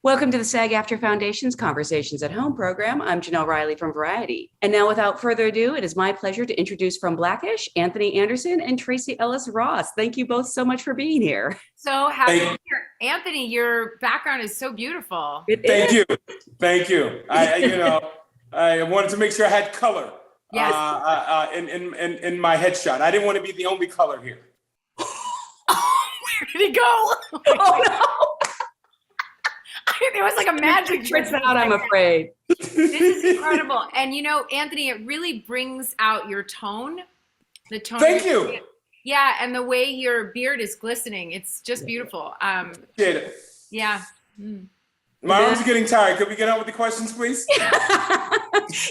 Welcome to the SAG-AFTRA Foundation's Conversations at Home program. I'm Jenelle Riley from Variety. And now, without further ado, it is my pleasure to introduce from Blackish, Anthony Anderson and Tracee Ellis Ross. Thank you both so much for being here. So happy to be here. Anthony, your background is so beautiful. Thank you. Thank you. I wanted to make sure I had color Yes. in my headshot. I didn't want to be the only color here. Where did he go? Oh, no. There was like a magic trick. It's out, I'm afraid. This is incredible. And you know, Anthony, it really brings out your tone. The tone. Thank you. Yeah, and the way your beard is glistening. It's just beautiful. Did it. Yeah. My arms are getting tired. Could we get on with the questions, please?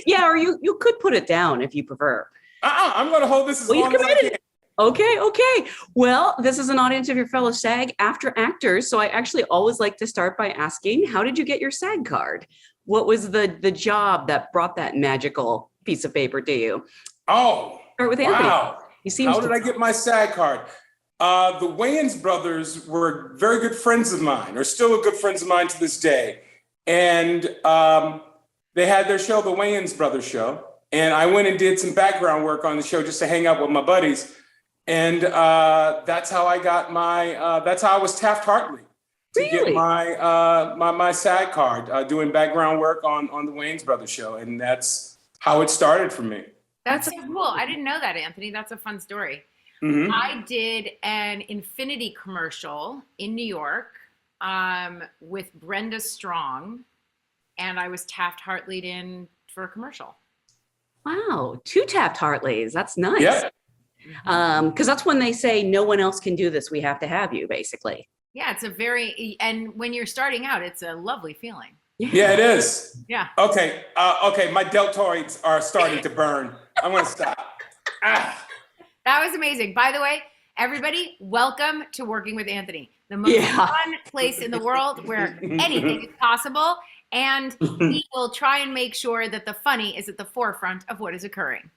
Yeah, or you could put it down if you prefer. I'm going to hold this as long as I can. Okay. Well, this is an audience of your fellow SAG-AFTRA actors, so I actually always like to start by asking, how did you get your SAG card? What was the job that brought that magical piece of paper to you? Oh, Start with Anthony. wow. How did I get my SAG card? The Wayans brothers were very good friends of mine, or still good friends of mine to this day. And they had their show, the Wayans Brothers Show. And I went and did some background work on the show just to hang out with my buddies. And that's how I got that's how I was Taft-Hartley to get my SAG card, doing background work on the Wayans Brothers Show. And that's how it started for me. That's so cool. I didn't know that, Anthony. That's a fun story. Mm-hmm. I did an Infinity commercial in New York with Brenda Strong, and I was Taft-Hartley'd in for a commercial. Wow, 2 Taft-Hartleys. That's nice. Yeah. Because that's when they say no one else can do this. We have to have you, basically. Yeah, and when you're starting out, it's a lovely feeling. Yeah, it is. Yeah. Okay. My deltoids are starting to burn. I'm going to stop. That was amazing. By the way, everybody, welcome to Working with Anthony, the most fun place in the world where anything is possible. And he will try and make sure that the funny is at the forefront of what is occurring.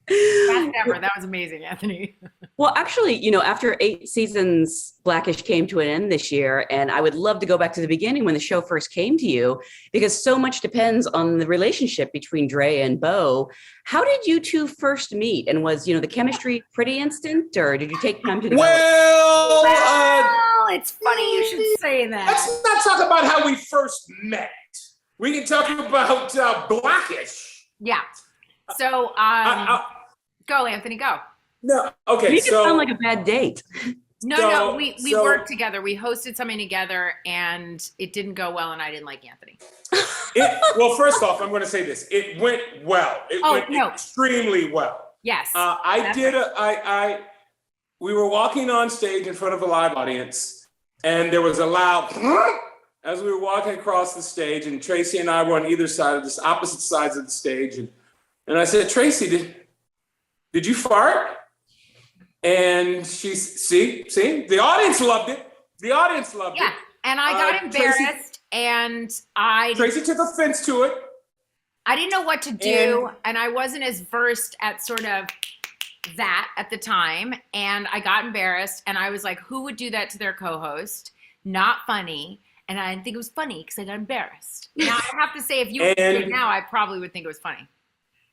That was amazing, Anthony. Well, actually, after 8 seasons, Blackish came to an end this year, and I would love to go back to the beginning when the show first came to you, because so much depends on the relationship between Dre and Bo. How did you two first meet? And was, the chemistry pretty instant, or did you take time to develop? Well, it's funny you should say that. Let's not talk about how we first met. We can talk about Blackish. Yeah. So, go, Anthony, go. No, okay. You sound like a bad date. No, we worked together. We hosted something together, and it didn't go well, and I didn't like Anthony. Well, first off, I'm going to say this. It went well. It went extremely well. Yes. We were walking on stage in front of a live audience, and there was a loud as we were walking across the stage, and Tracee and I were on either side of this, opposite sides of the stage, and I said, Tracee, did you fart? And she's, see, the audience loved it. The audience loved it. Yeah, and I got embarrassed, and Tracee took offense to it. I didn't know what to do, and I wasn't as versed at sort of that at the time, and I got embarrassed, and I was like, who would do that to their co-host? Not funny. And I didn't think it was funny because I got embarrassed. Now, I have to say, if you would do it now, I probably would think it was funny.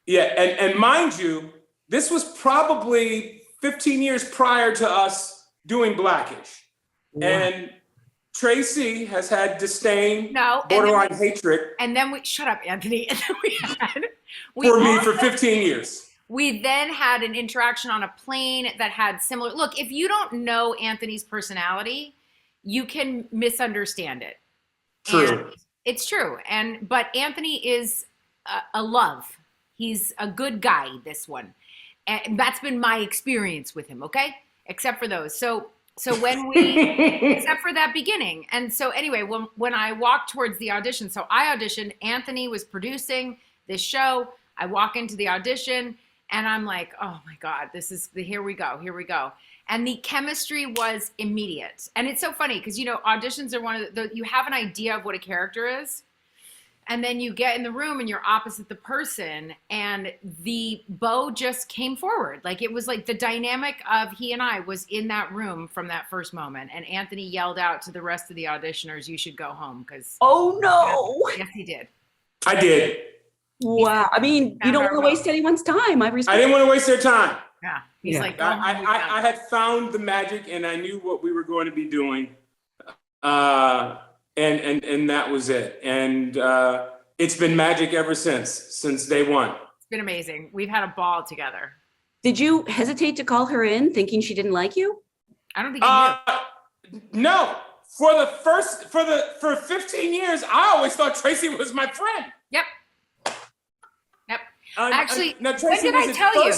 Yeah, and mind you, this was probably 15 years prior to us doing Blackish. Wow. And Tracee has had disdain, borderline hatred. And then shut up, Anthony. And then me for 15 years. We then had an interaction on a plane that had similar, look, if you don't know Anthony's personality, you can misunderstand it. True. And it's true. But Anthony is a love. He's a good guy, this one. And that's been my experience with him, okay? Except for those. So when except for that beginning. And so anyway, when I walked towards the audition, so I auditioned, Anthony was producing this show. I walk into the audition and I'm like, oh my God, here we go. And the chemistry was immediate. And it's so funny because, auditions are one of you have an idea of what a character is. And then you get in the room and you're opposite the person, and the bow just came forward. Like it was like the dynamic of he and I was in that room from that first moment. And Anthony yelled out to the rest of the auditioners, "You should go home." Because Oh no! yes, he did. I did. Wow. I mean, you don't want to waste anyone's time. I didn't want to waste their time. Yeah. He's like, I had found the magic, and I knew what we were going to be doing. And that was it. And it's been magic ever since day one. It's been amazing. We've had a ball together. Did you hesitate to call her in thinking she didn't like you? I don't think you knew. No. For 15 years, I always thought Tracee was my friend. Yep. Actually, now, Tracee, when did I tell you?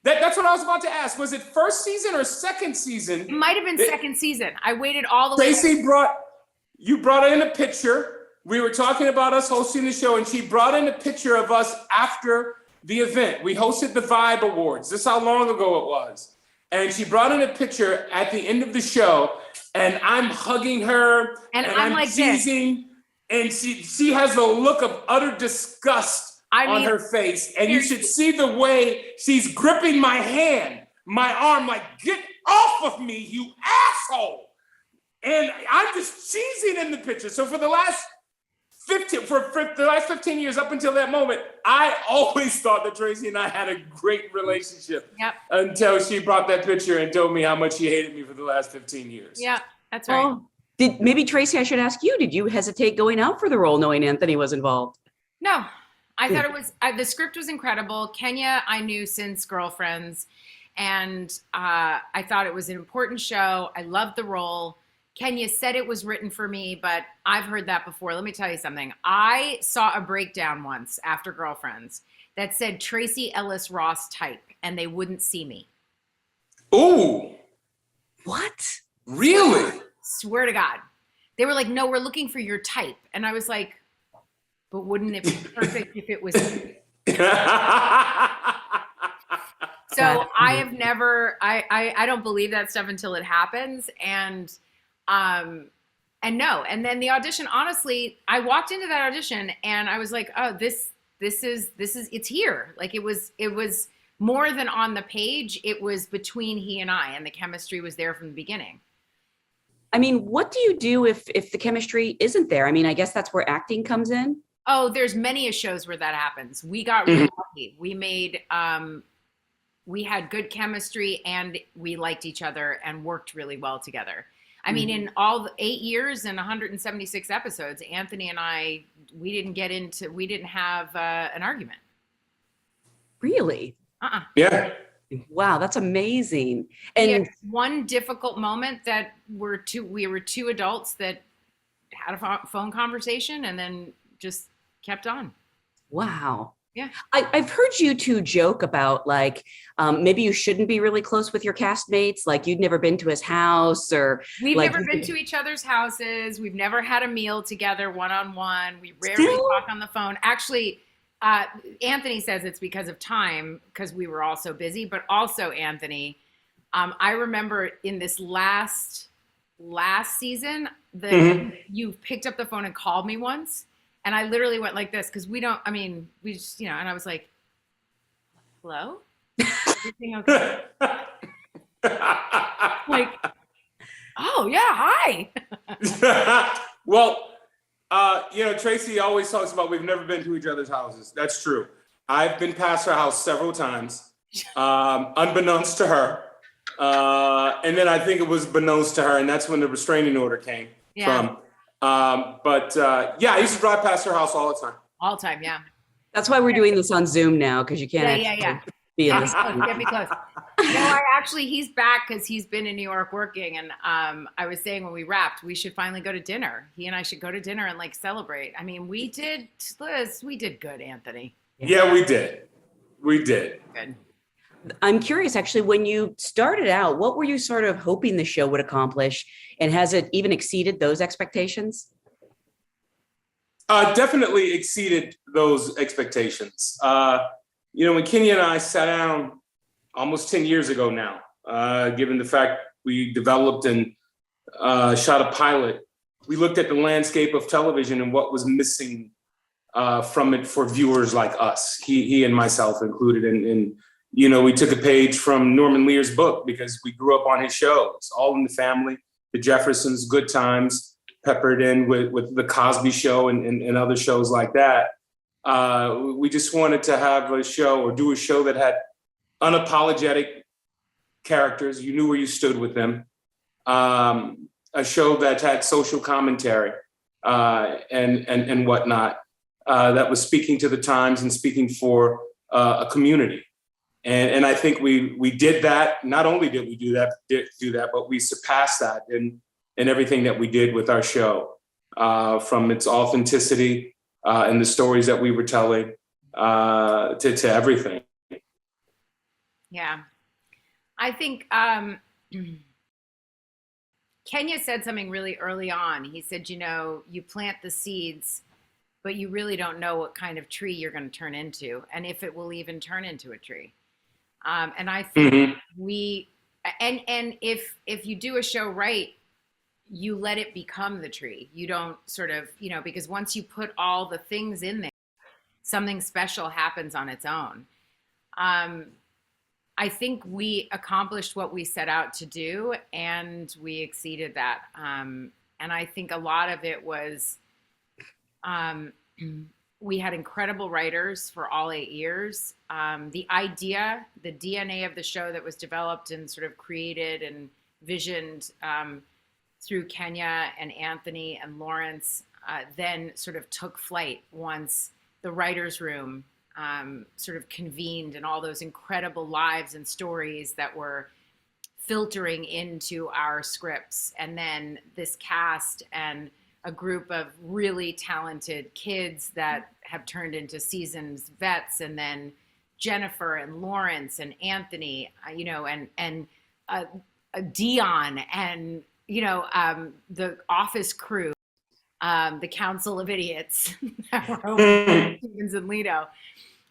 That's what I was about to ask. Was it first season or second season? It might have been second season. I waited all the way. Tracee brought in a picture. We were talking about us hosting the show, and she brought in a picture of us after the event. We hosted the Vibe Awards. This is how long ago it was. And she brought in a picture at the end of the show, and I'm hugging her, and I'm like teasing, and she has a look of utter disgust on her face. And you should see the way she's gripping my hand, my arm, like, get off of me, you asshole. And I'm just cheesing in the picture. So for the last 15 years up until that moment, I always thought that Tracee and I had a great relationship. Yep. Until she brought that picture and told me how much she hated me for the last 15 years. Yeah, that's right. Well, maybe Tracee, I should ask you, did you hesitate going out for the role knowing Anthony was involved? No, I thought it was, the script was incredible. Kenya, I knew since Girlfriends, and I thought it was an important show. I loved the role. Kenya said it was written for me, but I've heard that before. Let me tell you something. I saw a breakdown once after Girlfriends that said Tracee Ellis Ross type, and they wouldn't see me. Ooh. What? Really? Swear to God. They were like, no, we're looking for your type. And I was like, but wouldn't it be perfect if it was me? So I have never, I don't believe that stuff until it happens. And no. And then the audition, honestly, I walked into that audition and I was like, oh, this is, it's here. Like it was more than on the page. It was between he and I, and the chemistry was there from the beginning. I mean, what do you do if the chemistry isn't there? I mean, I guess that's where acting comes in. Oh, there's many shows where that happens. We got really lucky. We made, we had good chemistry and we liked each other and worked really well together. I mean, in all the 8 years and 176 episodes, Anthony and I, we didn't have an argument. Really? Yeah. Wow, that's amazing. And one difficult moment that we were two adults that had a phone conversation and then just kept on. Wow. Yeah. I've heard you two joke about like, maybe you shouldn't be really close with your castmates. Like you'd never been to his house or. We've like, never been to each other's houses. We've never had a meal together one-on-one. We rarely talk on the phone. Actually, Anthony says it's because of time, because we were all so busy, but also Anthony, I remember in this last season that you picked up the phone and called me once. And I literally went like this, because we just, and I was like, hello? Everything okay? Like, oh yeah, hi. Well, Tracee always talks about we've never been to each other's houses. That's true. I've been past her house several times, unbeknownst to her. And then I think it was beknownst to her, and that's when the restraining order came from. I used to drive past her house all the time. All the time, yeah. That's why we're doing this on Zoom now, because you can't be in this. Get me close. He's back because he's been in New York working. And I was saying when we wrapped, we should finally go to dinner. He and I should go to dinner and like celebrate. I mean, we did good, Anthony. Yeah, we did. Good. I'm curious, actually, when you started out, what were you sort of hoping the show would accomplish? And has it even exceeded those expectations? Definitely exceeded those expectations. When Kenya and I sat down almost 10 years ago now, given the fact we developed and shot a pilot, we looked at the landscape of television and what was missing from it for viewers like us, he and myself included. And you know, we took a page from Norman Lear's book because we grew up on his shows, All in the Family, The Jeffersons, Good Times, peppered in with The Cosby Show and other shows like that. We just wanted to have a show or do a show that had unapologetic characters. You knew where you stood with them. A show that had social commentary and whatnot, that was speaking to the times and speaking for a community. And I think we did that. Not only did we do that, but we surpassed that in everything that we did with our show, from its authenticity and the stories that we were telling to everything. Yeah. I think Kenya said something really early on. He said, you know, you plant the seeds, but you really don't know what kind of tree you're going to turn into and if it will even turn into a tree. And I think if you do a show right, you let it become the tree. You don't sort of, you know, because once you put all the things in there, something special happens on its own. I think we accomplished what we set out to do, and we exceeded that. And I think a lot of it was, we had incredible writers for all 8 years. The idea, the DNA of the show that was developed and sort of created and visioned through Kenya and Anthony and Lawrence, then sort of took flight once the writer's room sort of convened, and all those incredible lives and stories that were filtering into our scripts. And then this cast and a group of really talented kids that have turned into seasoned vets, and then Jennifer and Lawrence and Anthony, you know, and Dion and, you know, the Office crew, the Council of Idiots that were over Stevens and Lido.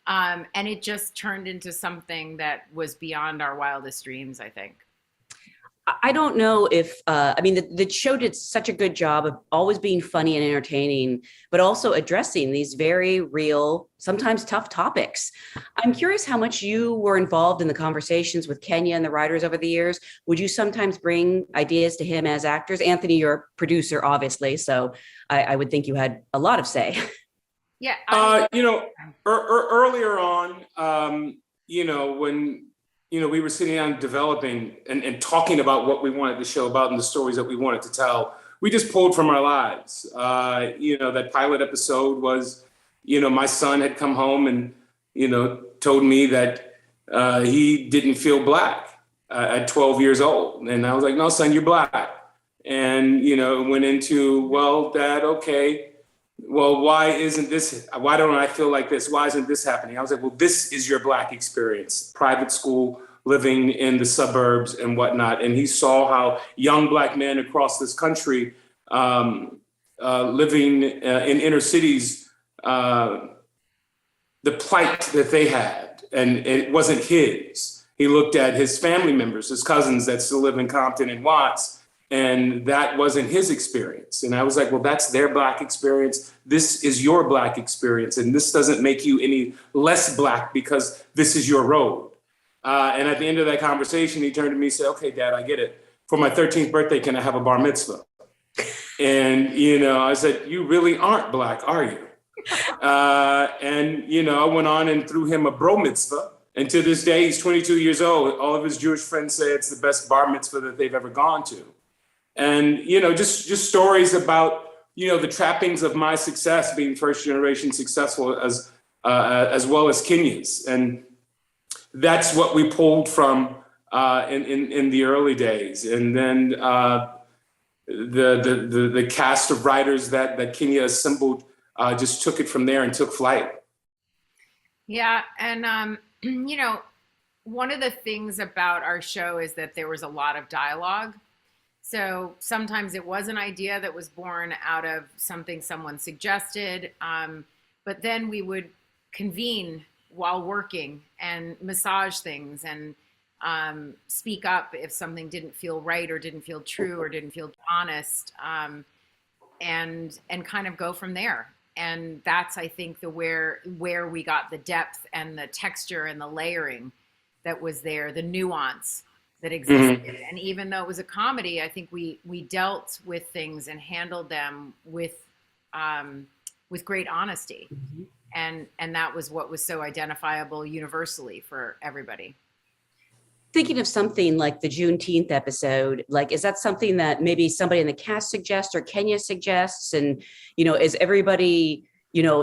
And it just turned into something that was beyond our wildest dreams, I think. I don't know if, I mean, the show did such a good job of always being funny and entertaining, but also addressing these very real, sometimes tough topics. I'm curious how much you were involved in the conversations with Kenya and the writers over the years. Would you sometimes bring ideas to him as actors? Anthony, you're a producer, obviously, so I would think you had a lot of say. Yeah. You know, earlier on, you know, when, you know, we were sitting down developing and talking about what we wanted the show about and the stories that we wanted to tell, we just pulled from our lives. You know, that pilot episode was, you know, my son had come home and, you know, told me that he didn't feel black at 12 years old. And I was like, no, son, you're black. And, you know, it went into, well, Dad, okay. Well, why don't I feel like this? Why isn't this happening? I was like, well, this is your black experience, private school, living in the suburbs and whatnot. And he saw how young black men across this country, living in inner cities, the plight that they had, and it wasn't his. He looked at his family members, his cousins that still live in Compton and Watts, and that wasn't his experience. And I was like, well, that's their black experience. This is your black experience. And this doesn't make you any less black because this is your road. And at the end of that conversation, he turned to me and said, okay, Dad, I get it. For my 13th birthday, can I have a bar mitzvah? And, you know, I said, you really aren't black, are you? And, you know, I went on and threw him a bro mitzvah. And to this day, he's 22 years old. All of his Jewish friends say it's the best bar mitzvah that they've ever gone to. And, you know, just stories about, you know, the trappings of my success, being first generation successful as well as Kenya's. And that's what we pulled from in the early days. And then the cast of writers that Kenya assembled just took it from there and took flight. Yeah. And, you know, one of the things about our show is that there was a lot of dialogue. So sometimes it was an idea that was born out of something someone suggested, but then we would convene while working and massage things and speak up if something didn't feel right or didn't feel true or didn't feel honest, and kind of go from there. And that's, I think, the where we got the depth and the texture and the layering that was there, the nuance that existed. Mm-hmm. And even though it was a comedy, I think we dealt with things and handled them with great honesty. And that was what was so identifiable universally for everybody. Thinking of something like the Juneteenth episode, like, is that something that maybe somebody in the cast suggests or Kenya suggests? And, is everybody,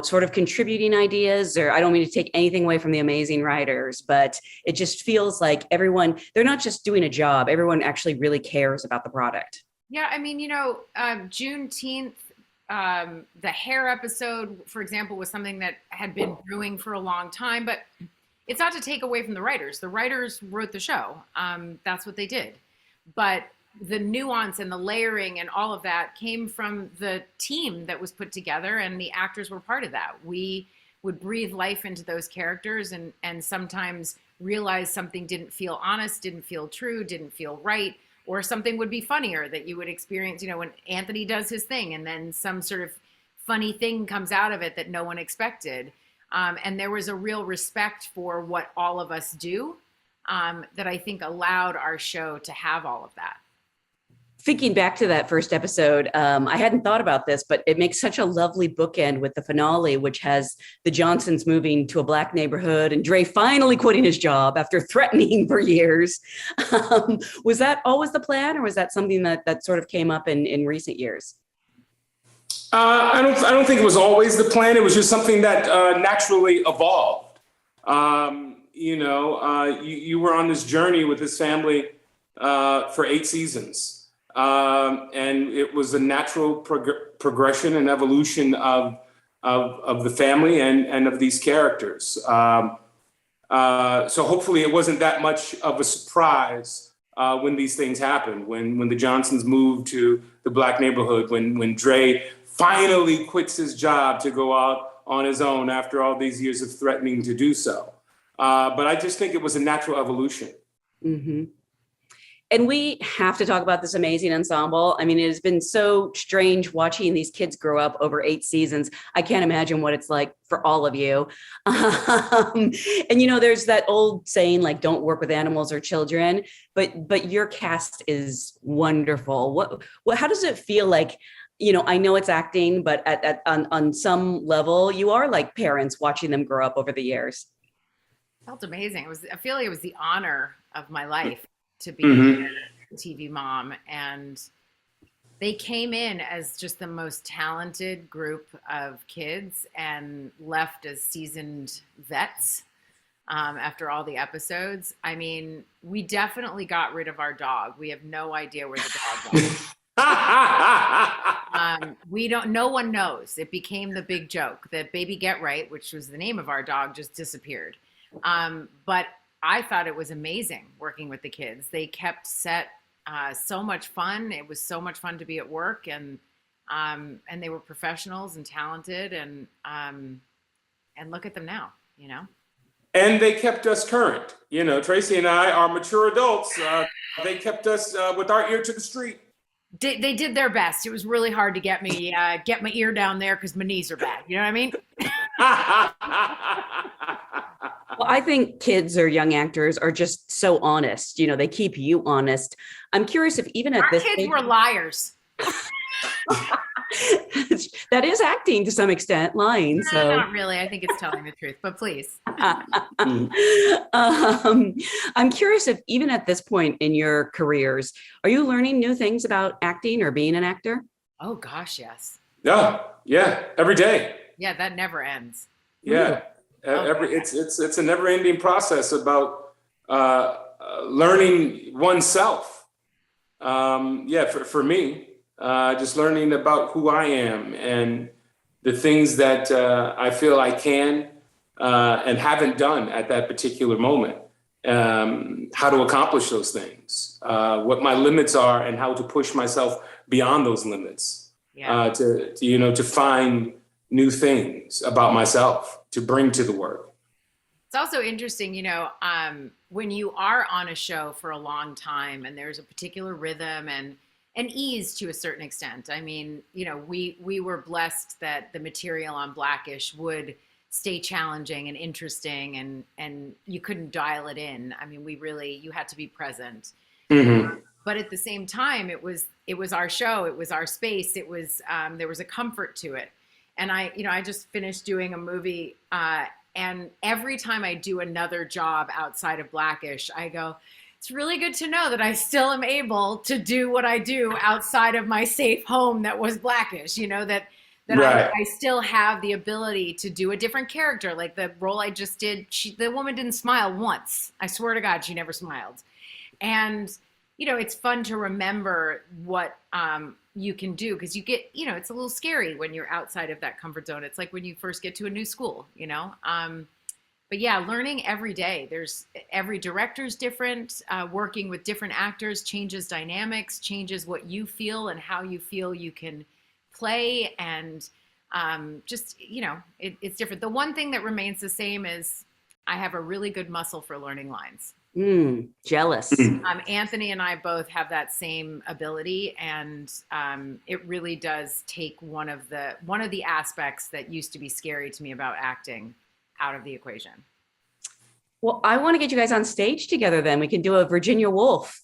sort of contributing ideas? Or I don't mean to take anything away from the amazing writers, but it just feels like everyone, they're not just doing a job. Everyone actually really cares about the product. Yeah. I mean, Juneteenth, the hair episode, for example, was something that had been brewing for a long time, but it's not to take away from the writers. The writers wrote the show. That's what they did. But the nuance and the layering and all of that came from the team that was put together, and the actors were part of that. We would breathe life into those characters and sometimes realize something didn't feel honest, didn't feel true, didn't feel right, or something would be funnier that you would experience, when Anthony does his thing and then some sort of funny thing comes out of it that no one expected. And there was a real respect for what all of us do that I think allowed our show to have all of that. Thinking back to that first episode, I hadn't thought about this, but it makes such a lovely bookend with the finale, which has the Johnsons moving to a Black neighborhood and Dre finally quitting his job after threatening for years. Was that always the plan, or was that something that sort of came up in recent years? I don't think it was always the plan. It was just something that naturally evolved. You were on this journey with this family for 8 seasons. And it was a natural progression and evolution of the family and of these characters. So hopefully it wasn't that much of a surprise when these things happened, when the Johnsons moved to the Black neighborhood, when Dre finally quits his job to go out on his own after all these years of threatening to do so. But I just think it was a natural evolution. Mm-hmm. And we have to talk about this amazing ensemble. I mean, it has been so strange watching these kids grow up over 8 seasons. I can't imagine what it's like for all of you. And, there's that old saying, like, don't work with animals or children, but your cast is wonderful. How does it feel like, I know it's acting, but on some level, you are like parents watching them grow up over the years. Felt amazing. I feel like it was the honor of my life to be a TV mom, and they came in as just the most talented group of kids and left as seasoned vets after all the episodes. I mean, we definitely got rid of our dog. We have no idea where the dog went. No one knows. It became the big joke that Baby Get Right, which was the name of our dog, just disappeared. But I thought it was amazing working with the kids. They kept set so much fun. It was so much fun to be at work, and they were professionals and talented, and look at them now, And they kept us current. Tracee and I are mature adults. They kept us with our ear to the street. They did their best. It was really hard to get my ear down there because my knees are bad. You know what I mean? Well, I think kids or young actors are just so honest. They keep you honest. I'm curious if even at Our this kids stage, were liars. that is acting to some extent, lying. So Not really. I think it's telling the truth, but please. I'm curious if even at this point in your careers, are you learning new things about acting or being an actor? Oh gosh, yes. Yeah, every day. Yeah, that never ends. Yeah, it's a never-ending process about learning oneself. For me, just learning about who I am and the things that I feel I can and haven't done at that particular moment. How to accomplish those things, what my limits are, and how to push myself beyond those limits. Yeah. To find new things about myself to bring to the work. It's also interesting, when you are on a show for a long time and there's a particular rhythm and and ease to a certain extent. I mean, you know, we were blessed that the material on Blackish would stay challenging and interesting, and you couldn't dial it in. I mean, you had to be present. Mm-hmm. But at the same time, it was our show, it was our space, it was there was a comfort to it. And I just finished doing a movie, and every time I do another job outside of Blackish, I go, it's really good to know that I still am able to do what I do outside of my safe home that was Blackish, you know, that Right. I still have the ability to do a different character. Like the role I just did, the woman didn't smile once. I swear to God, she never smiled. And, you know, it's fun to remember what you can do, because you get, you know, it's a little scary when you're outside of that comfort zone. It's like when you first get to a new school, you know. But yeah, learning every day. Every director's different. Working with different actors changes dynamics, changes what you feel and how you feel you can play, and just, you know, it's different. The one thing that remains the same is I have a really good muscle for learning lines. Jealous. Anthony and I both have that same ability, and it really does take one of the aspects that used to be scary to me about acting out of the equation. Well, I want to get you guys on stage together. Then we can do a Virginia Woolf.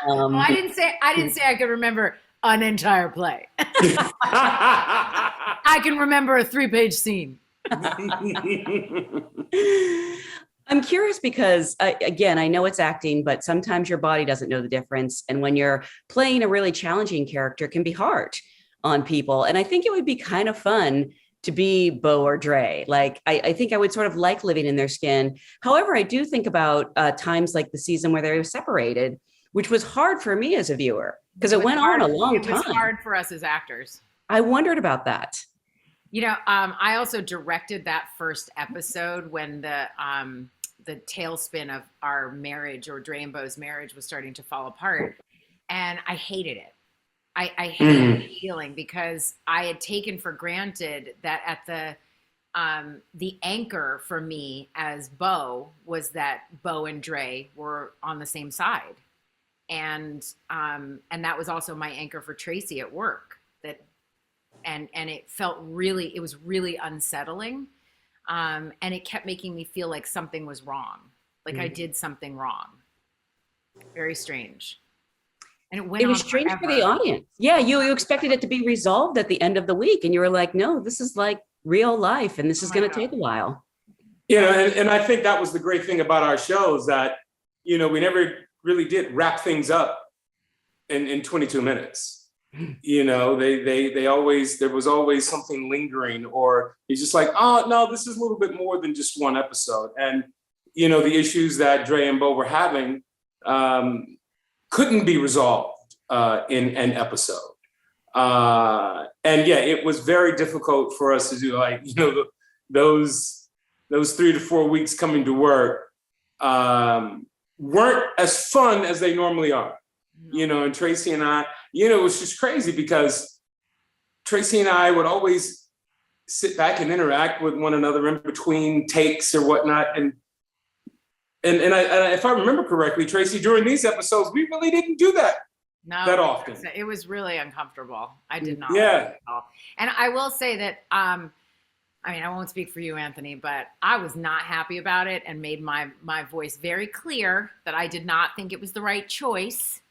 I didn't say I could remember an entire play. I can remember a 3-page scene. I'm curious because, again, I know it's acting, but sometimes your body doesn't know the difference. And when you're playing a really challenging character, it can be hard on people. And I think it would be kind of fun to be Bo or Dre. Like, I think I would sort of like living in their skin. However, I do think about times like the season where they were separated, which was hard for me as a viewer because it went on a long time. It was hard for us as actors. I wondered about that. You know, I also directed that first episode when the tailspin of our marriage, or Dre and Bo's marriage, was starting to fall apart. And I hated it. I hated the feeling, because I had taken for granted that at the anchor for me as Bo was that Bo and Dre were on the same side. And that was also my anchor for Tracee at work. And it was really unsettling. And it kept making me feel like something was wrong. Like I did something wrong. Very strange. And it was strange for the audience. Yeah, you expected it to be resolved at the end of the week. And you were like, no, this is like real life. And this is going to take a while. You know, and I think that was the great thing about our shows, that, you know, we never really did wrap things up in 22 minutes. You know, they always, there was always something lingering, or it's just like, oh no, this is a little bit more than just one episode. And, you know, the issues that Dre and Bo were having couldn't be resolved in an episode. And yeah, it was very difficult for us to do, like, you know, those 3 to 4 weeks coming to work weren't as fun as they normally are. You know, and Tracee and I, you know, it was just crazy because Tracee and I would always sit back and interact with one another in between takes or whatnot. And if I remember correctly, Tracee, during these episodes, we really didn't do that that often. It was really uncomfortable. I did not. Yeah. Like it at all. And I will say that, I mean, I won't speak for you, Anthony, but I was not happy about it, and made my voice very clear that I did not think it was the right choice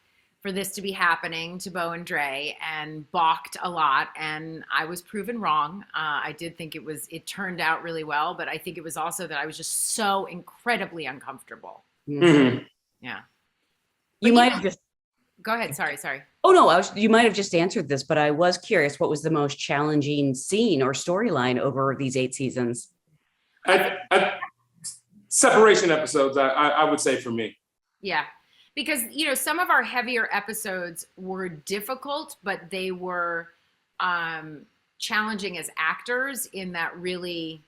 for this to be happening to Bo and Dre, and balked a lot. And I was proven wrong. I did think it turned out really well, but I think it was also that I was just so incredibly uncomfortable. Mm-hmm. Yeah. You might have just. Go ahead. Sorry. Oh no, you might have just answered this, but I was curious, what was the most challenging scene or storyline over these 8 seasons? Separation episodes, I would say, for me. Yeah. Because, you know, some of our heavier episodes were difficult, but they were challenging as actors in that really,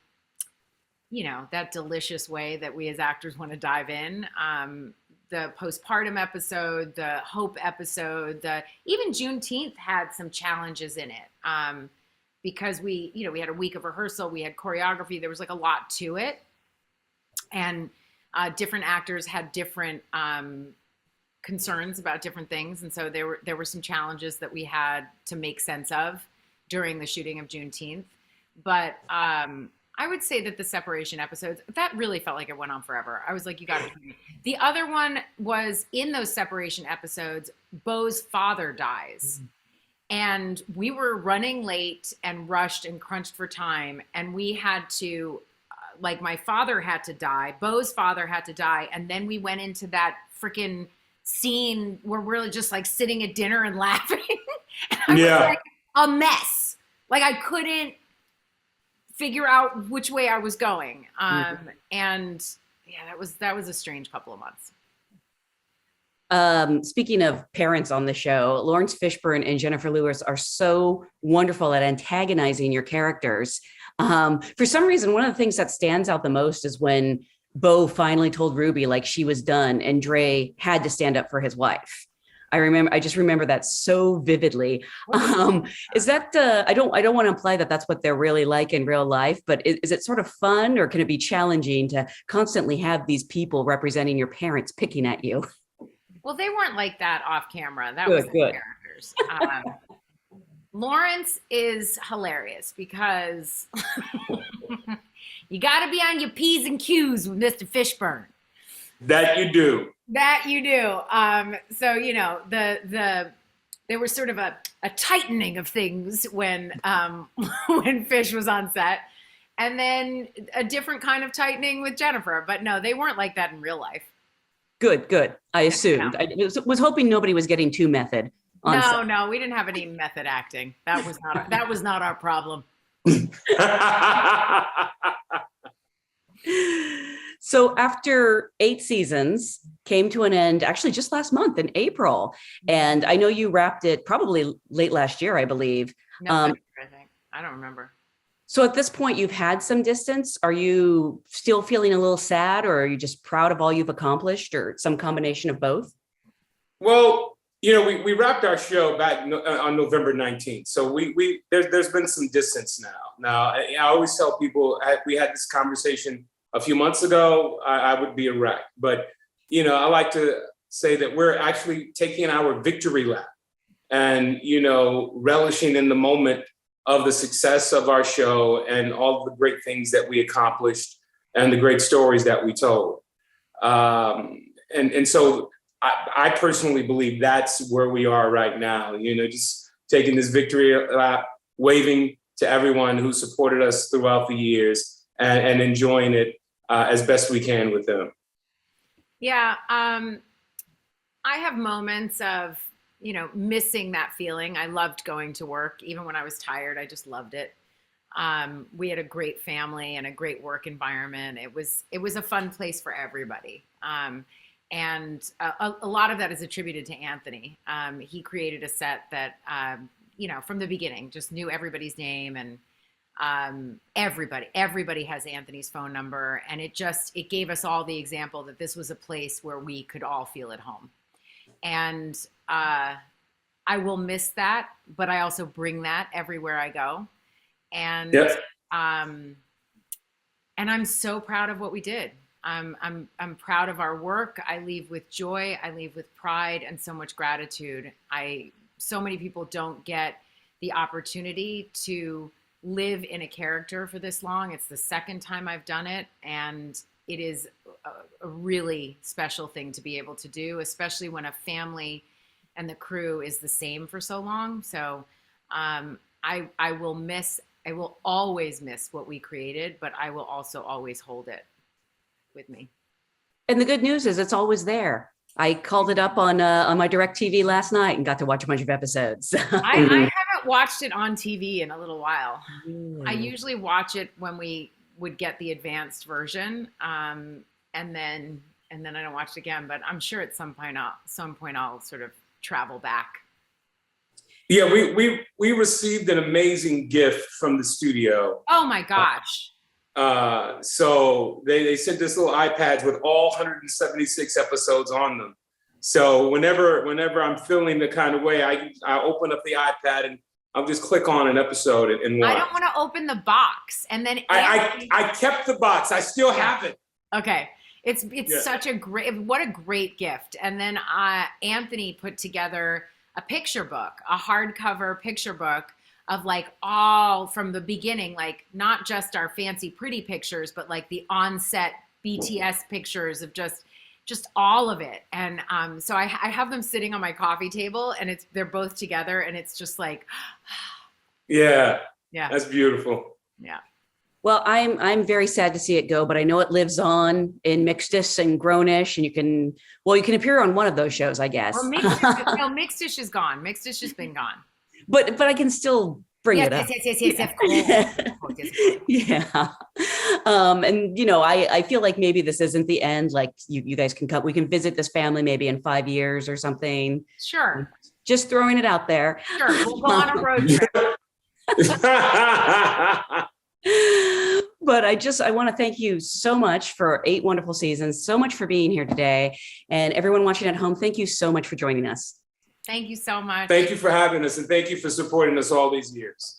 you know, that delicious way that we as actors want to dive in. The postpartum episode, the Hope episode, even Juneteenth had some challenges in it, because we had a week of rehearsal, we had choreography, there was like a lot to it. And different actors had different concerns about different things, and so there were some challenges that we had to make sense of during the shooting of Juneteenth. But I would say that the separation episodes, that really felt like it went on forever. I was like, you got to. The other one was in those separation episodes, Beau's father dies. And we were running late and rushed and crunched for time. And we had to, like, my father had to die, Beau's father had to die. And then we went into that freaking scene where we're just like sitting at dinner and laughing. And I was like a mess. Like, I couldn't figure out which way I was going. And yeah, that was a strange couple of months. Speaking of parents on the show, Lawrence Fishburne and Jennifer Lewis are so wonderful at antagonizing your characters. For some reason, one of the things that stands out the most is when Beau finally told Ruby like she was done and Dre had to stand up for his wife. I just remember that so vividly. Is that, I don't want to imply that that's what they're really like in real life, but is it sort of fun, or can it be challenging to constantly have these people representing your parents picking at you? Well, they weren't like that off camera. That was the characters. Lawrence is hilarious because you got to be on your P's and Q's with Mr. Fishburne. That you do. That you do. So, you know, there was sort of a tightening of things when when Fish was on set, and then a different kind of tightening with Jennifer. But no, they weren't like that in real life. Good. I assumed. I was hoping nobody was getting too method. No, we didn't have any method acting. That was not our problem. So after 8 seasons came to an end, actually just last month in April, and I know you wrapped it probably late last year, I believe. No, I think. I don't remember. So at this point, you've had some distance. Are you still feeling a little sad, or are you just proud of all you've accomplished, or some combination of both? Well, you know, we wrapped our show back on November 19th. So there's been some distance now. Now, I always tell people, we had this conversation a few months ago, I would be a wreck. But, you know, I like to say that we're actually taking our victory lap and, you know, relishing in the moment of the success of our show and all the great things that we accomplished and the great stories that we told. And so I personally believe that's where we are right now, you know, just taking this victory lap, waving to everyone who supported us throughout the years and enjoying it as best we can with them. Yeah, I have moments of, you know, missing that feeling. I loved going to work. Even when I was tired, I just loved it. We had a great family and a great work environment. It was a fun place for everybody. And a lot of that is attributed to Anthony. He created a set that, you know, from the beginning, just knew everybody's name, and everybody has Anthony's phone number. And it gave us all the example that this was a place where we could all feel at home. And I will miss that, but I also bring that everywhere I go. And and I'm so proud of what we did. I'm proud of our work. I leave with joy. I leave with pride and so much gratitude. So many people don't get the opportunity to live in a character for this long. It's the second time I've done it, and it is a really special thing to be able to do, especially when a family and the crew is the same for so long. So I will always miss what we created, but I will also always hold it with me. And the good news is it's always there. I called it up on my DirecTV last night and got to watch a bunch of episodes. I haven't watched it on TV in a little while. I usually watch it when we would get the advanced version, and then I don't watch it again. But I'm sure at some point I'll sort of travel back. Yeah, we received an amazing gift from the studio. Oh my gosh. So they sent us little iPads with all 176 episodes on them. So whenever I'm feeling the kind of way, I open up the iPad and I'll just click on an episode and watch. I don't want to open the box. And then I kept the box. I still have it. Okay. It's Yeah. such a what a great gift. And then Anthony put together a picture book, a hardcover picture book of like all from the beginning, like not just our fancy pretty pictures, but like the on-set BTS pictures of just all of it. And so I have them sitting on my coffee table, and they're both together, and it's just like, Yeah. yeah, That's beautiful. yeah. Well, I'm very sad to see it go, but I know it lives on in Mixed-ish and Grownish, and you can appear on one of those shows, I guess. Well, Mixed-ish is gone. Mixed-ish has been gone. But I can still bring it up. Yes, of course. Yeah. And I feel like maybe this isn't the end. Like you guys can come, we can visit this family maybe in 5 years or something. Sure. Just throwing it out there. Sure. We'll go on a road trip. But I want to thank you so much for 8 wonderful seasons, so much for being here today. And everyone watching at home, thank you so much for joining us. Thank you so much. Thank you for having us, and thank you for supporting us all these years.